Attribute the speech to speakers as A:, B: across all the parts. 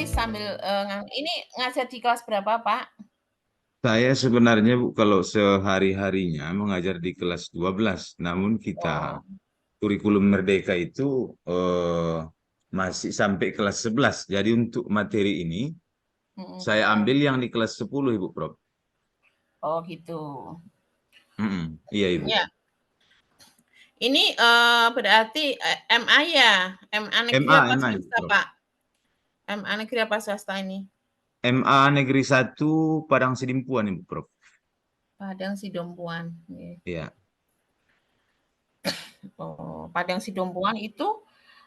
A: nulis sambil ini ngajar di kelas berapa, Pak?
B: Saya sebenarnya Bu, kalau sehari-harinya mengajar di kelas 12, namun kita
A: Oh,
B: kurikulum Merdeka itu masih sampai kelas 11. Jadi untuk materi ini
A: mhm.
B: saya ambil yang di kelas 10 Ibu Prof.
A: Oh gitu.
B: Iya Ibu.
A: Ya, ini berarti MA ya? MA negeri
B: MA,
A: apa
B: MA Ibu
A: swasta,
B: Prof.
A: Pak? MA negeri apa swasta ini?
B: MA Negeri 1 Padang Sidimpuan Ibu Prof.
A: Padang Sidempuan. Iya.
B: Iya.
A: Oh, Padang Sidempuan itu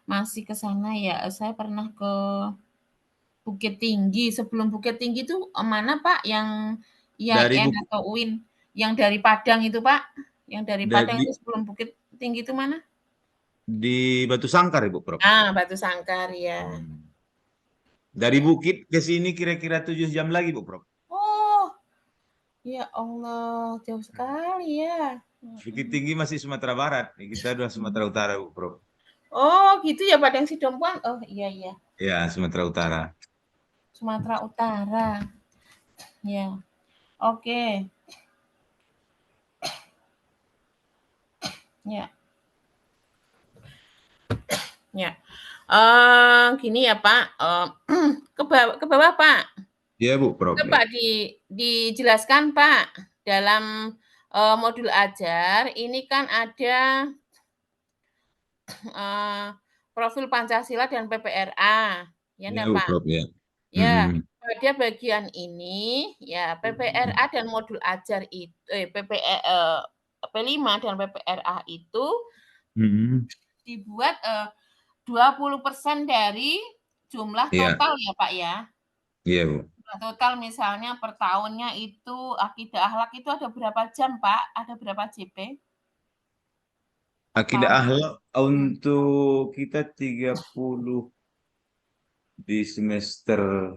A: masih ke sana ya? Saya pernah ke Bukit Tinggi. Sebelum Bukit Tinggi itu mana Pak? Yang
B: Dari
A: IAIN
B: Bu,
A: atau UIN? Yang dari Padang itu Pak? Yang dari Padang
B: dari
A: itu sebelum Bukit Tinggi itu mana?
B: di Batu Sangkar Ibu Prof.
A: Ah, Batu Sangkar ya.
B: Hmm. Dari
A: Ya.
B: Bukit ke sini kira-kira 7 jam lagi Bu Prof.
A: Oh, ya Allah, jauh sekali ya.
B: Bukit
A: Mhm.
B: Tinggi masih Sumatera Barat. Kita udah Sumatera Utara Bu Prof.
A: Oh, gitu ya Padang Sidempuan. Oh, iya iya.
B: Ya, Sumatera Utara.
A: Sumatera Utara. Ya. Oke. Ya, ya. Gini ya Pak, ke bawah Pak.
B: Iya Bu Prof.
A: Coba dijelaskan Pak, dalam modul ajar ini kan ada eh, profil Pancasila dan PPRA, ya
B: Iya
A: enggak
B: Bu
A: Pak?
B: Prof ya.
A: Ya,
B: Mm-mm.
A: pada bagian ini ya PPRA dan modul ajar itu P5 dan PPRA itu
B: Mm-mm.
A: dibuat 20% dari jumlah
B: Iya,
A: total ya Pak ya.
B: iya Bu.
A: Jumlah total misalnya per tahunnya itu akidah akhlak itu ada berapa jam Pak? Ada berapa JP?
B: Akidah
A: Tahu?
B: akhlak
A: Hmm.
B: untuk kita 30 di semester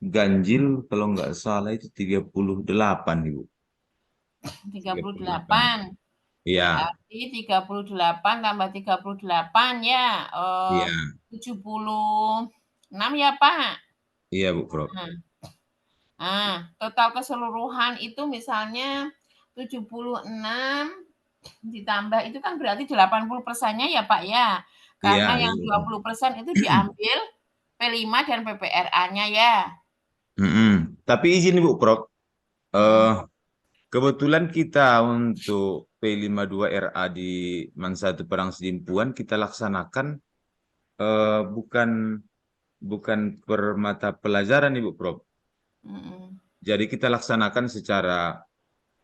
B: ganjil kalau nggak salah itu 38 Ibu. 38.
A: 38.
B: Iya,
A: Berarti 38 tambah 38 ya,
B: iya,
A: 76 ya Pak?
B: iya Bu Prof.
A: Nah, total keseluruhan itu misalnya 76 ditambah itu kan berarti 80%-nya ya Pak ya?
B: Iya,
A: Karena
B: iya
A: yang
B: Bu Prof.
A: 20% itu diambil P5 dan PPRA-nya ya?
B: Mm-mm. Tapi izin Bu Prof.
A: Mhm.
B: Eh, Kebetulan kita untuk P52RA di Man 1 Perang Sedimpuan kita laksanakan bukan bukan per mata pelajaran Ibu Prof.
A: Mhm.
B: Jadi kita laksanakan secara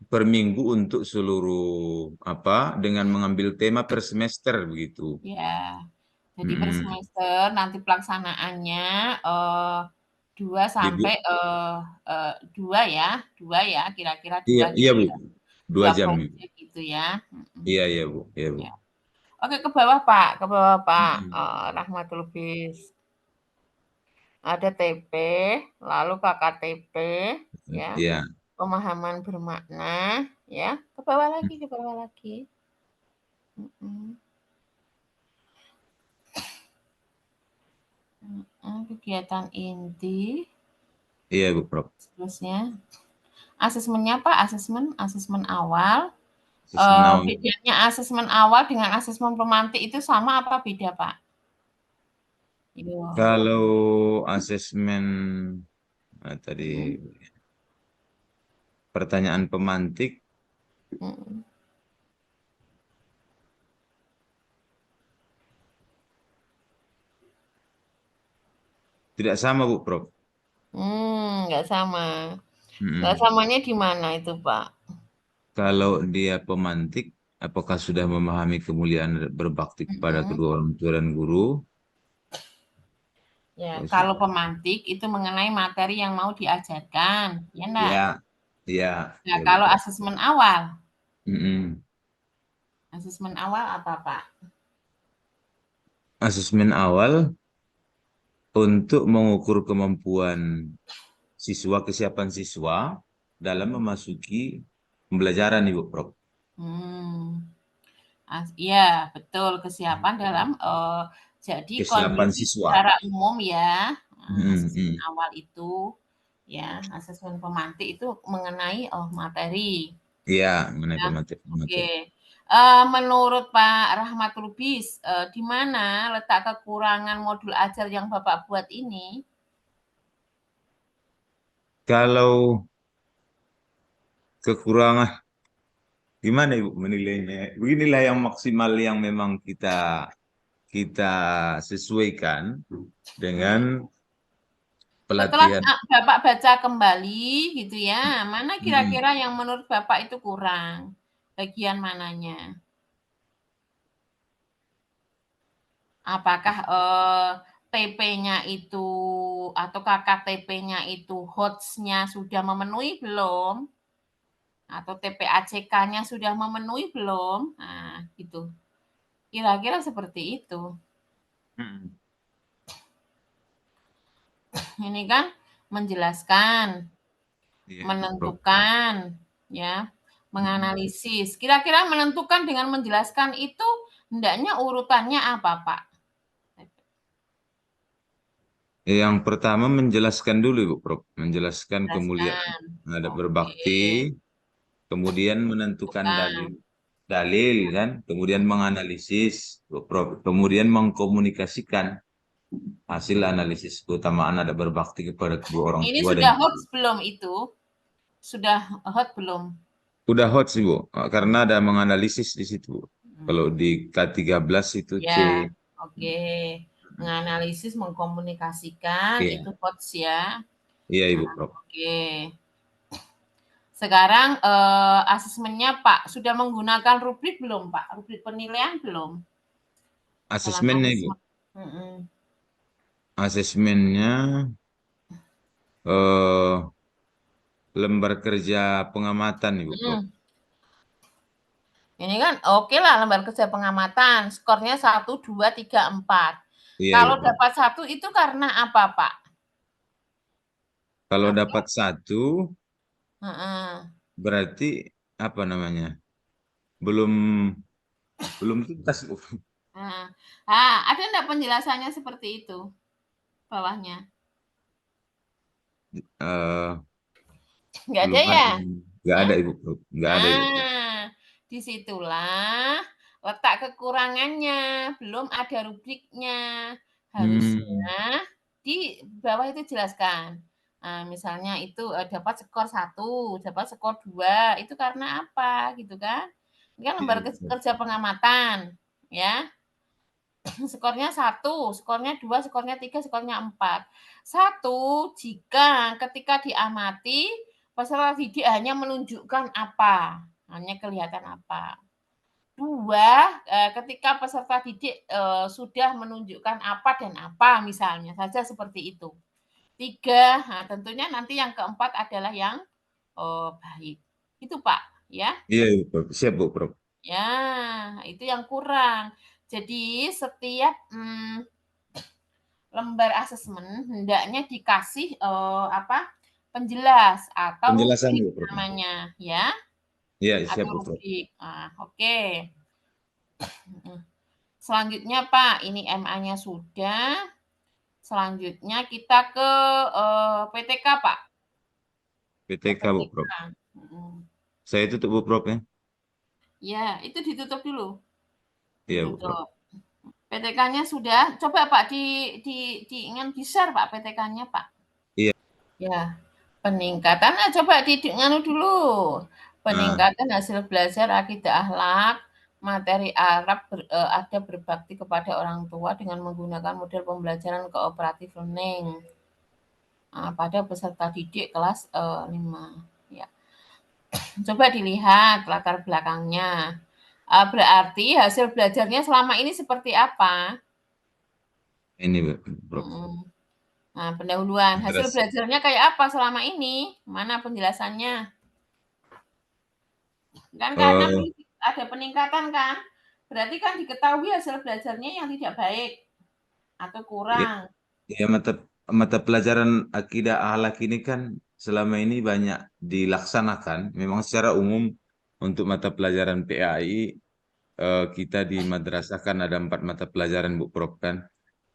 B: per minggu untuk seluruh apa dengan mengambil tema per semester begitu.
A: Ya, jadi per
B: Mm-mm.
A: semester nanti pelaksanaannya, 2
B: Dibu
A: sampai, 2 ya 2 ya, kira-kira
B: iya
A: 2
B: iya
A: gitu
B: Bu,
A: ya,
B: 2
A: 2
B: jam.
A: project gitu ya, mhm,
B: Iya iya Bu, iya Bu.
A: ya. Oke ke bawah Pak, ke bawah Pak,
B: Mm-mm.
A: Rahmatul Lubis. Ada TP, lalu KKTP, ya,
B: Iya.
A: pemahaman bermakna, ya, ke bawah lagi, mhm, kegiatan inti,
B: Iya Bu Prof.
A: seterusnya. Asesmennya Pak, asesmen awal,
B: Sesenau.
A: bedanya asesmen awal dengan asesmen pemantik itu sama apa beda Pak? Iya,
B: Kalau asesmen tadi
A: mhm,
B: pertanyaan pemantik
A: mhm.
B: tidak sama Bu Prof.
A: Nggak sama. Nggak
B: Mm-mm.
A: samanya di mana itu Pak?
B: Kalau dia pemantik, apakah sudah memahami kemuliaan berbakti kepada
A: Mhm.
B: kedua orang tua dan guru?
A: Ya,
B: Kalau
A: kalau
B: sudah.
A: pemantik itu mengenai materi yang mau diajarkan, ya enggak?
B: Ya, ya,
A: Nah,
B: ya Bu
A: kalau
B: Prof.
A: asesmen awal,
B: Mm-mm.
A: asesmen awal apa Pak?
B: Asesmen awal untuk mengukur kemampuan siswa, kesiapan siswa dalam memasuki pembelajaran Ibu Prof.
A: Hmm. Iya, betul, kesiapan dalam, jadi
B: Kesiapan
A: kondisi
B: siswa.
A: secara umum ya, Asesmen awal itu, ya, asesmen pemantik itu mengenai, materi.
B: Iya, mengenai
A: Ya, oke.
B: materi.
A: Menurut Pak Rahmat Lubis, di mana letak kekurangan modul ajar yang Bapak buat ini?
B: Kalau kekurangan, gimana Ibu menilainya? Beginilah yang maksimal yang memang kita sesuaikan dengan
A: Setelah,
B: pelatihan.
A: Bapak baca kembali gitu ya, mana
B: Hmm.
A: kira-kira yang menurut Bapak itu kurang? Bagian mananya? Apakah, TP-nya itu atau KKTP-nya itu HOTS-nya sudah memenuhi belum? Atau TPACK-nya sudah memenuhi belum? Nah, gitu. Kira-kira seperti itu.
B: Hmm.
A: Ini kan menjelaskan,
B: Iya, Ibu Prof.
A: menentukan, ya,
B: Hmm.
A: menganalisis. Kira-kira menentukan dengan menjelaskan itu hendaknya urutannya apa, Pak?
B: Yang pertama menjelaskan dulu Ibu Prof. Menjelaskan kemuliaan
A: Jelaskan.
B: ada
A: Oke,
B: berbakti, kemudian menentukan
A: bukan.
B: dalil kan, kemudian menganalisis Ibu Prof. Kemudian mengkomunikasikan hasil analisis keutamaan ada berbakti kepada kedua orang
A: Ini
B: tua dan
A: sudah HOTS belum itu? Sudah hot belum?
B: udah hot sih Bu, karena ada menganalisis di situ. Bu. Kalau
A: Hmm.
B: di K13 itu C.
A: Ya, oke. Menganalisis, mengkomunikasikan
B: Iya,
A: itu HOTS ya.
B: iya Ibu
A: Nah,
B: Prof.
A: oke. Sekarang, asesmennya Pak, sudah menggunakan rubrik belum Pak? Rubrik penilaian belum? Dalam
B: Asesmennya Ibu.
A: asesmen. Mhm.
B: Asesmennya eh, lembar kerja pengamatan Ibu Prof.
A: Mhm. Ini kan oke lah lembar kerja pengamatan, skornya 1, 2, 3, 4.
B: Iya Ibu
A: Kalau
B: Prof.
A: dapat 1 itu karena apa, Pak?
B: Kalau
A: Atau
B: dapat satu
A: heeh,
B: berarti apa namanya? Belum belum tuntas Bu.
A: heeh. Ada enggak penjelasannya seperti itu, bawahnya?
B: Eh,
A: Enggak ada
B: belum
A: ya?
B: ada. Nggak
A: Hah?
B: ada Ibu Prof. Nggak ada Ibu Prof.
A: Ah, disitulah letak kekurangannya, belum ada rubriknya.
B: Hmm.
A: Harusnya di bawah itu jelaskan. Misalnya itu dapat skor 1, dapat skor 2, itu karena apa gitu kan. Ini kan
B: Iya
A: lembar
B: Ibu Prof.
A: kerja pengamatan, ya. Skornya 1, skornya 2, skornya 3, skornya 4. 1, jika ketika diamati peserta didik hanya menunjukkan apa, hanya kelihatan apa. 2, ketika peserta didik, sudah menunjukkan apa dan apa, misalnya saja seperti itu. 3, tentunya nanti yang keempat adalah yang, baik. Itu Pak, ya.
B: Iya Ibu Prof. Siap Bu Prof.
A: Ya, itu yang kurang. Jadi setiap, lembar asesmen hendaknya dikasih, penjelas atau
B: Penjelasan
A: rubrik
B: Bu Prof.
A: namanya, ya,
B: Iya siap
A: atau
B: Bu Prof.
A: rubrik. Oke. Mhm. Selanjutnya Pak, ini MA-nya sudah, selanjutnya kita ke, PTK Pak, ke
B: PTK Bu
A: PTK.
B: Prof.
A: Mhm.
B: Saya tutup Bu Prof ya.
A: Ya, itu ditutup dulu,
B: Iya Bu Prof.
A: ditutup. PTK-nya sudah, coba Pak ingin di-share Pak PTK-nya Pak.
B: Iya.
A: Ya, peningkatan, coba nganu dulu,
B: Nah,
A: peningkatan hasil belajar akidah akhlak, materi Arab ada berbakti kepada orang tua dengan menggunakan model pembelajaran cooperative learning, pada peserta didik kelas, 5, ya. Coba dilihat latar belakangnya, berarti hasil belajarnya selama ini seperti apa?
B: ini Bu Prof.
A: Mhm. Nah, pendahuluan, hasil
B: Terus
A: belajarnya kayak apa selama ini? Mana penjelasannya? Kan karena
B: eh
A: ada peningkatan kan, berarti kan diketahui hasil belajarnya yang tidak baik atau
B: ya,
A: kurang.
B: ya mata pelajaran akidah akhlak ini kan selama ini banyak dilaksanakan. Memang secara umum untuk mata pelajaran PAI kita di madrasah kan ada 4 mata pelajaran Bu Prof kan.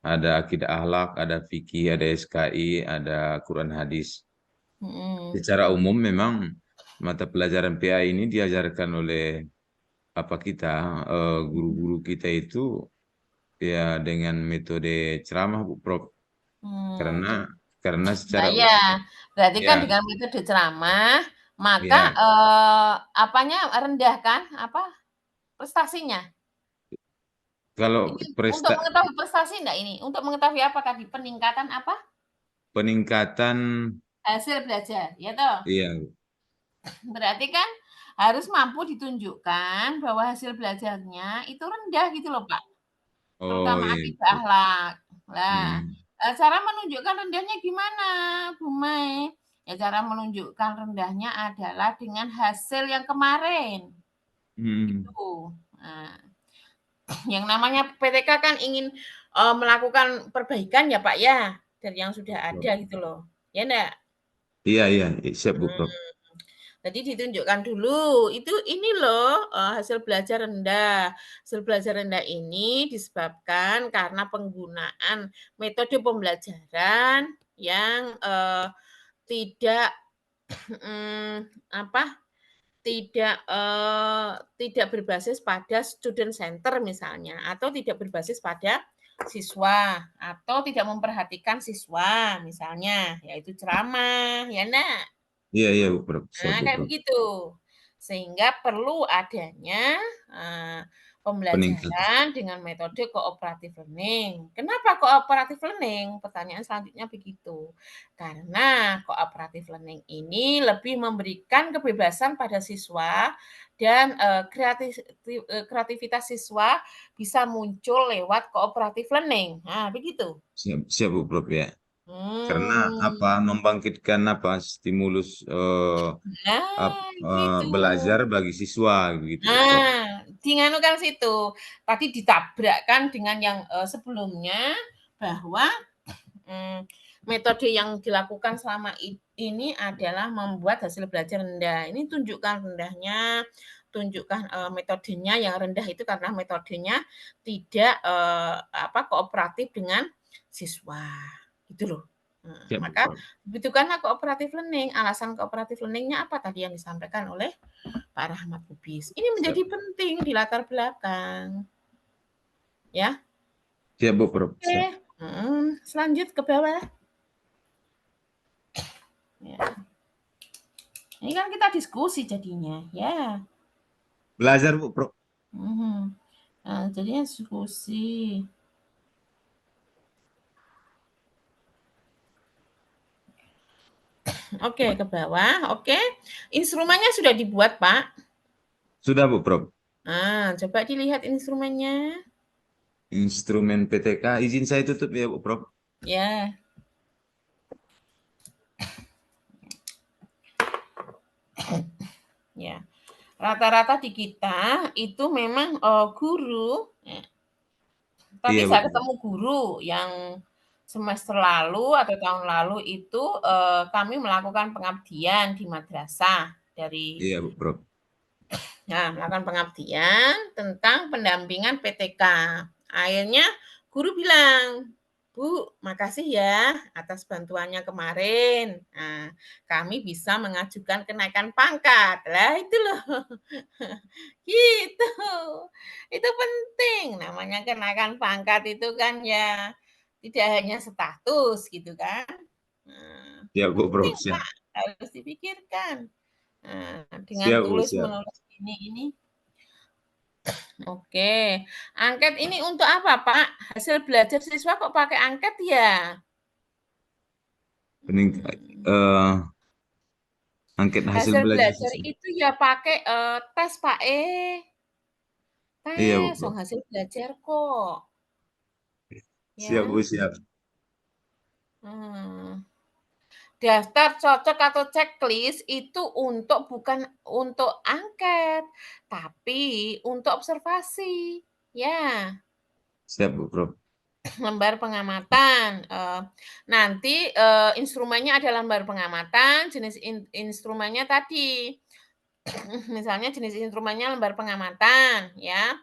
B: ada akidah akhlak, ada fikih, ada SKI, ada Quran hadis. Secara umum memang mata pelajaran PA ini diajarkan oleh kita guru-guru kita itu ya dengan metode ceramah Bu Prof. Karena
A: Nah,
B: secara
A: ya, berarti kan
B: ya
A: dengan metode ceramah, maka,
B: ya
A: apanya, rendah kan, apa, prestasinya?
B: kalau
A: Ini untuk mengetahui prestasi enggak ini? Untuk mengetahui apa tadi? Peningkatan apa?
B: peningkatan
A: Hasil belajar, ya toh?
B: iya
A: Berarti kan harus mampu ditunjukkan bahwa hasil belajarnya itu rendah gitu loh, Pak.
B: oh
A: Terutama
B: iya
A: akidah akhlak. Lah,
B: hmm.
A: cara menunjukkan rendahnya gimana, Bu Mai? Ya cara menunjukkan rendahnya adalah dengan hasil yang kemarin,
B: Hmm.
A: gitu. Nah, yang namanya PTK kan ingin, melakukan perbaikan ya, Pak, ya, dari yang sudah ada gitu loh, ya enggak?
B: Iya iya siap Bu Prof.
A: Hmm. Jadi ditunjukkan dulu, itu ini loh, hasil belajar rendah. Hasil belajar rendah ini disebabkan karena penggunaan metode pembelajaran yang, tidak, apa, tidak berbasis pada student center misalnya, atau tidak berbasis pada siswa, atau tidak memperhatikan siswa misalnya, yaitu ceramah, ya enggak?
B: Iya iya Bu Prof. Siap
A: Nah,
B: Bu
A: kayak
B: Prof.
A: begitu. Sehingga perlu adanya,
B: Peningkat
A: pembelajaran dengan metode cooperative learning. Kenapa cooperative learning? Pertanyaan selanjutnya begitu. Karena cooperative learning ini lebih memberikan kebebasan pada siswa dan, kreativitas siswa bisa muncul lewat cooperative learning. Nah, begitu.
B: siap siap Bu Prof ya. Karena
A: Hmm.
B: membangkitkan stimulus
A: Nah, gitu.
B: belajar bagi siswa begitu Bu Prof.
A: Nah, dianukan situ. Tadi ditabrakkan dengan yang, sebelumnya bahwa, metode yang dilakukan selama ini adalah membuat hasil belajar rendah. Ini tunjukkan rendahnya, tunjukkan, metodenya yang rendah itu karena metodenya tidak, kooperatif dengan siswa, gitu loh.
B: Siap Bu
A: Maka
B: Prof.
A: dibutuhkanlah cooperative learning. Alasan cooperative learning-nya apa tadi yang disampaikan oleh Pak Rahmat Lubis. Ini
B: Siap.
A: menjadi penting di latar belakang, ya.
B: Siap Bu Prof.
A: Oke,
B: Siap.
A: selanjut ke bawah. Ya. Ini kan kita diskusi jadinya, ya.
B: Belajar Bu Prof.
A: Nah, jadinya diskusi. Oke, ke bawah. Oke. Instrumennya sudah dibuat, Pak.
B: Sudah Bu Prof.
A: Nah, coba dilihat instrumennya.
B: Instrumen PTK izin saya tutup ya Bu Prof.
A: Ya. Ya. Rata-rata di kita itu memang, guru ya. Tapi
B: Iya Bu
A: saya
B: Prof.
A: ketemu guru yang semester lalu atau tahun lalu itu, kami melakukan pengabdian di madrasah dari
B: Iya Bu Prof.
A: melakukan pengabdian tentang pendampingan PTK. Akhirnya guru bilang, "Bu, makasih ya atas bantuannya kemarin. Nah, kami bisa mengajukan kenaikan pangkat." Lah itu loh. Gitu. Itu penting, namanya kenaikan pangkat itu kan ya tidak hanya status gitu kan. Nah,
B: Siap Bu Prof.
A: penting
B: Siap.
A: Pak, harus dipikirkan. Nah, dengan
B: Siap Bu siap.
A: tulis-menulis ini. Oke. Angket ini untuk apa, Pak? Hasil belajar siswa kok pakai angket ya?
B: Peningkat
A: Hmm.
B: angket hasil
A: Hasil
B: belajar
A: belajar
B: siswa.
A: itu ya pakai, tes, Pak,
B: Iya Bu
A: tes,
B: Prof.
A: hasil belajar kok,
B: Siap
A: ya.
B: Bu siap.
A: Hmm. Daftar cocok atau checklist itu bukan untuk angket, tapi untuk observasi, ya.
B: Siap Bu Prof.
A: Lembar pengamatan, nanti, instrumennya ada lembar pengamatan, jenis instrumennya tadi, misalnya jenis instrumennya lembar pengamatan ya,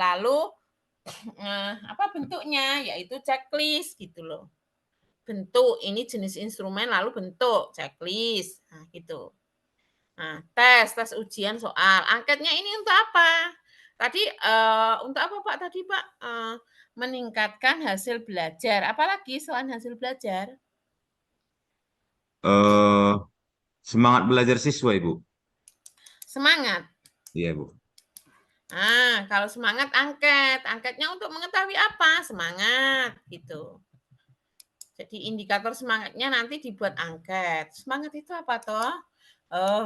A: lalu apa bentuknya, yaitu checklist gitu loh. Bentuk, ini jenis instrumen, lalu bentuk, checklist. Nah, gitu. Nah, tes ujian soal. Angketnya ini untuk apa? Tadi untuk apa Pak tadi Pak? Meningkatkan hasil belajar. Apalagi selain hasil belajar?
B: Eh, semangat belajar siswa, Ibu.
A: Semangat.
B: Iya, Bu.
A: Nah, kalau semangat angket. Angketnya untuk mengetahui apa? Semangat gitu. Jadi indikator semangatnya nanti dibuat angket. Semangat itu apa toh? Oh,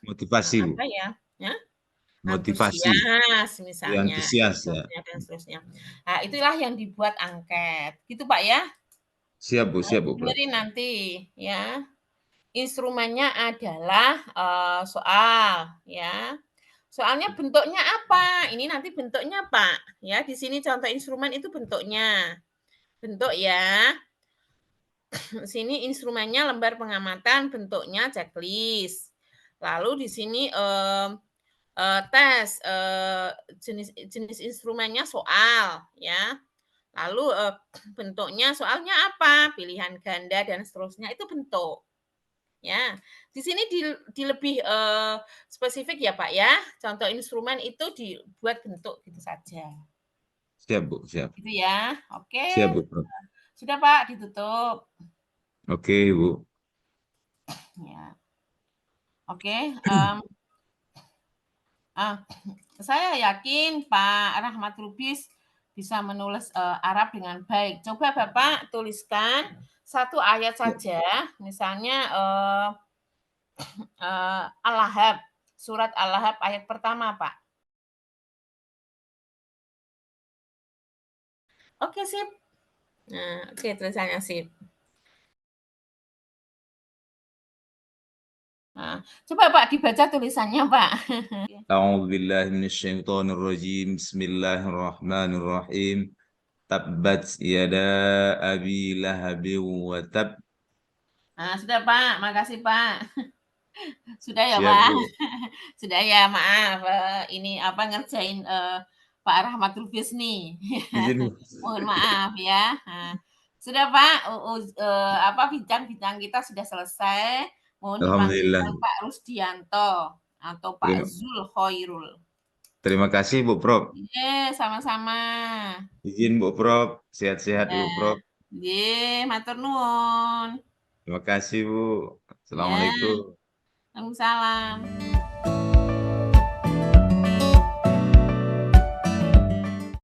B: Motivasi, Bu.
A: apa ya? Ya?
B: Motivasi.
A: Antusias
B: Ya,
A: misalnya,
B: antusias ya.
A: dan seterusnya. Nah, itulah yang dibuat angket. Gitu Pak ya.
B: Siap, Bu, Prof.
A: Dengerin nanti ya. Instrumennya adalah soal ya. Soalnya bentuknya apa? Ini nanti bentuknya Pak. Ya, di sini contoh instrumen itu bentuknya. Bentuk ya. Sini instrumennya lembar pengamatan, bentuknya checklist. Lalu di sini tes jenis instrumennya soal ya. Lalu bentuknya soalnya apa? Pilihan ganda dan seterusnya itu bentuk. Ya, di sini di lebih spesifik ya Pak ya. Contoh instrumen itu dibuat bentuk gitu saja.
B: Siap, Bu. Siap.
A: Gitu ya. Oke.
B: Siap, Bu, Prof.
A: Sudah Pak, ditutup.
B: Oke, Bu.
A: Ya. Oke. Saya yakin Pak Rahmat Lubis bisa menulis Arab dengan baik. Coba Bapak tuliskan satu ayat saja, misalnya Al-Lahab, surat Al-Lahab ayat pertama, Pak. Oke, sip. Nah, oke, tulisannya sip. Nah, coba Pak dibaca tulisannya, Pak.
B: أعوذ بالله من الشيطان الرجيم بسم الله الرحمن الرحيم تبت يدا أبي لهب وتب.
A: Nah, sudah Pak, makasih Pak. Sudah ya
B: Siap,
A: Pak.
B: Bu.
A: Sudah ya, maaf ini apa ngerjain Pak Rahmat Lubis nih.
B: Izin, Bu.
A: Mohon maaf ya. Nah, sudah Pak, apa bincang-bincang kita sudah selesai. Mohon
B: Alhamdulillah.
A: dipanggilkan Pak Rusdianto atau Pak
B: Terima,
A: Zulkhoirul.
B: terima kasih, Bu Prof.
A: Sama-sama.
B: Izin, Bu Prof. Sehat-sehat,
A: Ya,
B: Bu Prof.
A: matur nuwun.
B: Terima kasih, Bu.
A: Ya,
B: Assalamualaikum.
A: Waalaikumsalam.